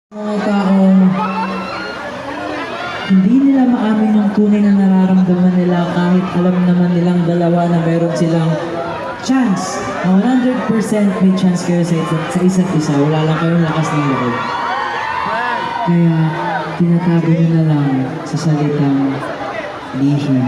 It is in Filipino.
Mga taong hindi nila maamin yung tunay na nararamdaman nila kahit alam naman nilang dalawa na meron silang chance. Na 100% may chance kayo sa isa't isa. Wala lang kayong lakas ng loob. Kaya tinatago nyo na lang sa salitang lihim.